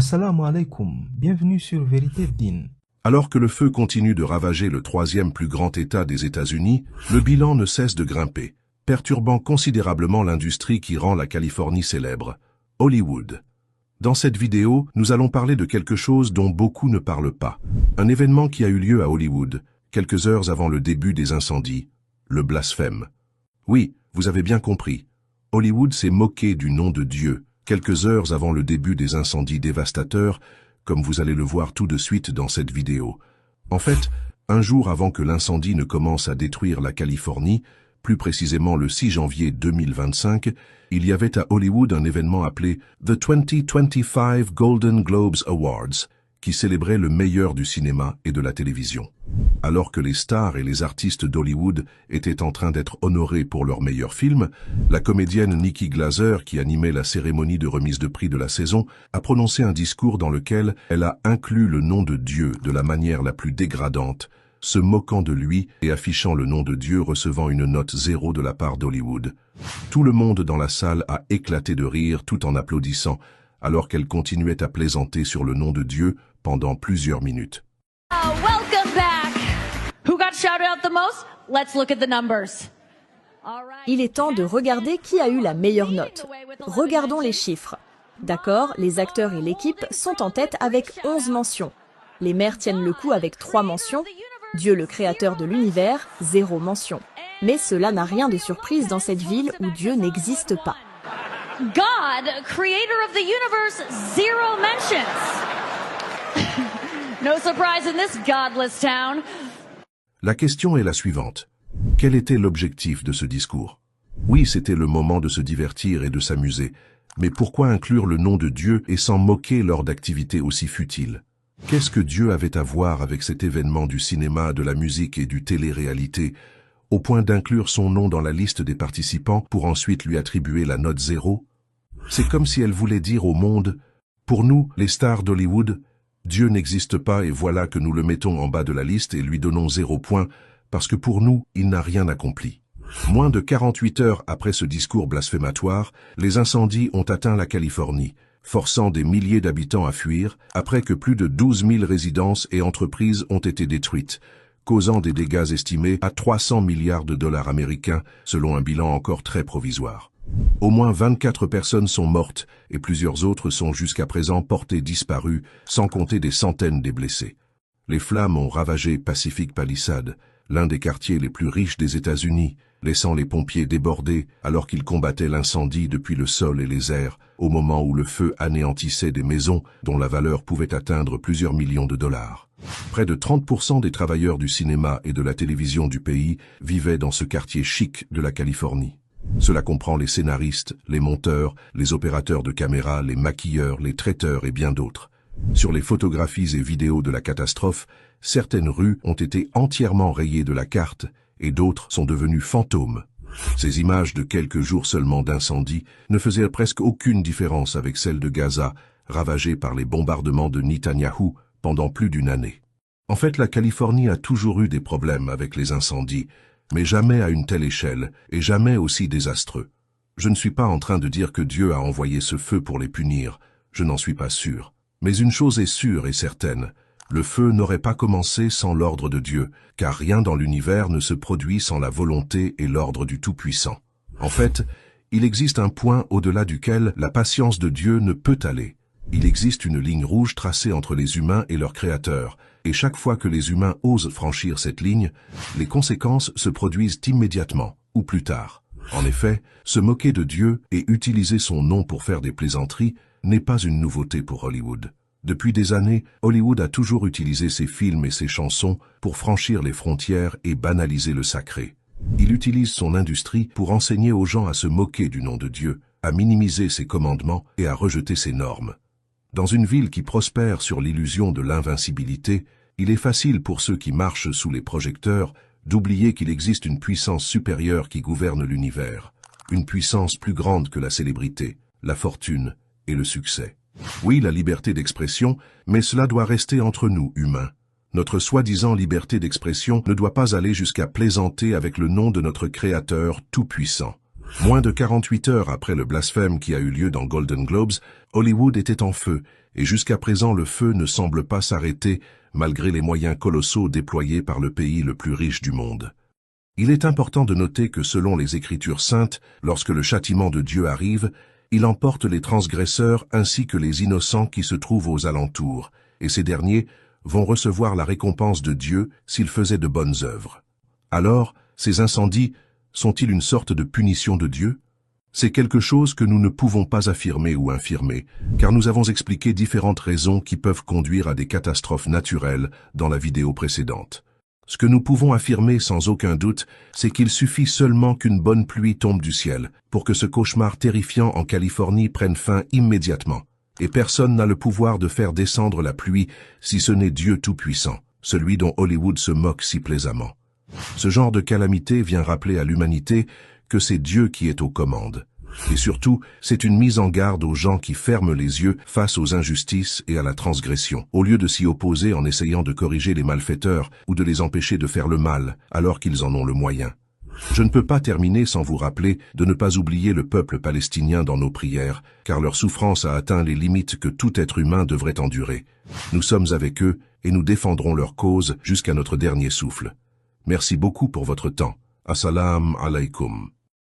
Assalamu alaikum, bienvenue sur Vérité Din. Alors que le feu continue de ravager le troisième plus grand État des États-Unis, le bilan ne cesse de grimper, perturbant considérablement l'industrie qui rend la Californie célèbre, Hollywood. Dans cette vidéo, nous allons parler de quelque chose dont beaucoup ne parlent pas. Un événement qui a eu lieu à Hollywood, quelques heures avant le début des incendies, le blasphème. Oui, vous avez bien compris. Hollywood s'est moqué du nom de Dieu, quelques heures avant le début des incendies dévastateurs, comme vous allez le voir tout de suite dans cette vidéo. En fait, un jour avant que l'incendie ne commence à détruire la Californie, plus précisément le 6 janvier 2025, il y avait à Hollywood un événement appelé The 2025 Golden Globes Awards, qui célébrait le meilleur du cinéma et de la télévision. Alors que les stars et les artistes d'Hollywood étaient en train d'être honorés pour leurs meilleurs films, la comédienne Nikki Glaser, qui animait la cérémonie de remise de prix de la saison, a prononcé un discours dans lequel elle a inclus le nom de Dieu de la manière la plus dégradante, se moquant de lui et affichant le nom de Dieu recevant une note 0 de la part d'Hollywood. Tout le monde dans la salle a éclaté de rire tout en applaudissant, alors qu'elle continuait à plaisanter sur le nom de Dieu pendant plusieurs minutes. Welcome back. Who got shouted out the most? Let's look at the numbers. Il est temps de regarder qui a eu la meilleure note. Regardons les chiffres. D'accord, les acteurs et l'équipe sont en tête avec 11 mentions. Les mères tiennent le coup avec 3 mentions. Dieu le créateur de l'univers, 0 mention. Mais cela n'a rien de surprise dans cette ville où Dieu n'existe pas. God, creator of the universe, 0 mentions. No surprise in this godless town. La question est la suivante. Quel était l'objectif de ce discours? Oui, c'était le moment de se divertir et de s'amuser, mais pourquoi inclure le nom de Dieu et s'en moquer lors d'activités aussi futiles? Qu'est-ce que Dieu avait à voir avec cet événement du cinéma, de la musique et du télé-réalité, au point d'inclure son nom dans la liste des participants pour ensuite lui attribuer la note 0? C'est comme si elle voulait dire au monde, pour nous, les stars d'Hollywood, Dieu n'existe pas et voilà que nous le mettons en bas de la liste et lui donnons 0 point, parce que pour nous, il n'a rien accompli. Moins de 48 heures après ce discours blasphématoire, les incendies ont atteint la Californie, forçant des milliers d'habitants à fuir, après que plus de 12 000 résidences et entreprises ont été détruites, causant des dégâts estimés à 300 milliards de dollars américains, selon un bilan encore très provisoire. Au moins 24 personnes sont mortes et plusieurs autres sont jusqu'à présent portées disparues, sans compter des centaines des blessés. Les flammes ont ravagé Pacific Palisades, l'un des quartiers les plus riches des États-Unis, laissant les pompiers débordés alors qu'ils combattaient l'incendie depuis le sol et les airs, au moment où le feu anéantissait des maisons dont la valeur pouvait atteindre plusieurs millions de dollars. Près de 30% des travailleurs du cinéma et de la télévision du pays vivaient dans ce quartier chic de la Californie. Cela comprend les scénaristes, les monteurs, les opérateurs de caméra, les maquilleurs, les traiteurs et bien d'autres. Sur les photographies et vidéos de la catastrophe, certaines rues ont été entièrement rayées de la carte et d'autres sont devenues fantômes. Ces images de quelques jours seulement d'incendie ne faisaient presque aucune différence avec celles de Gaza, ravagée par les bombardements de Netanyahou pendant plus d'une année. En fait, la Californie a toujours eu des problèmes avec les incendies, mais jamais à une telle échelle et jamais aussi désastreux. Je ne suis pas en train de dire que Dieu a envoyé ce feu pour les punir, je n'en suis pas sûr. Mais une chose est sûre et certaine, le feu n'aurait pas commencé sans l'ordre de Dieu, car rien dans l'univers ne se produit sans la volonté et l'ordre du Tout-Puissant. En fait, il existe un point au-delà duquel la patience de Dieu ne peut aller. Il existe une ligne rouge tracée entre les humains et leur Créateur, et chaque fois que les humains osent franchir cette ligne, les conséquences se produisent immédiatement, ou plus tard. En effet, se moquer de Dieu et utiliser son nom pour faire des plaisanteries n'est pas une nouveauté pour Hollywood. Depuis des années, Hollywood a toujours utilisé ses films et ses chansons pour franchir les frontières et banaliser le sacré. Il utilise son industrie pour enseigner aux gens à se moquer du nom de Dieu, à minimiser ses commandements et à rejeter ses normes. Dans une ville qui prospère sur l'illusion de l'invincibilité, il est facile pour ceux qui marchent sous les projecteurs d'oublier qu'il existe une puissance supérieure qui gouverne l'univers, une puissance plus grande que la célébrité, la fortune et le succès. Oui, la liberté d'expression, mais cela doit rester entre nous, humains. Notre soi-disant liberté d'expression ne doit pas aller jusqu'à plaisanter avec le nom de notre Créateur tout-puissant. Moins de 48 heures après le blasphème qui a eu lieu dans Golden Globes, Hollywood était en feu, et jusqu'à présent le feu ne semble pas s'arrêter malgré les moyens colossaux déployés par le pays le plus riche du monde. Il est important de noter que selon les Écritures saintes, lorsque le châtiment de Dieu arrive, il emporte les transgresseurs ainsi que les innocents qui se trouvent aux alentours, et ces derniers vont recevoir la récompense de Dieu s'ils faisaient de bonnes œuvres. Alors, ces incendies sont-ils une sorte de punition de Dieu? C'est quelque chose que nous ne pouvons pas affirmer ou infirmer, car nous avons expliqué différentes raisons qui peuvent conduire à des catastrophes naturelles dans la vidéo précédente. Ce que nous pouvons affirmer sans aucun doute, c'est qu'il suffit seulement qu'une bonne pluie tombe du ciel pour que ce cauchemar terrifiant en Californie prenne fin immédiatement. Et personne n'a le pouvoir de faire descendre la pluie si ce n'est Dieu Tout-Puissant, celui dont Hollywood se moque si plaisamment. Ce genre de calamité vient rappeler à l'humanité que c'est Dieu qui est aux commandes. Et surtout, c'est une mise en garde aux gens qui ferment les yeux face aux injustices et à la transgression, au lieu de s'y opposer en essayant de corriger les malfaiteurs ou de les empêcher de faire le mal, alors qu'ils en ont le moyen. Je ne peux pas terminer sans vous rappeler de ne pas oublier le peuple palestinien dans nos prières, car leur souffrance a atteint les limites que tout être humain devrait endurer. Nous sommes avec eux et nous défendrons leur cause jusqu'à notre dernier souffle. Merci beaucoup pour votre temps. Assalamu alaikum.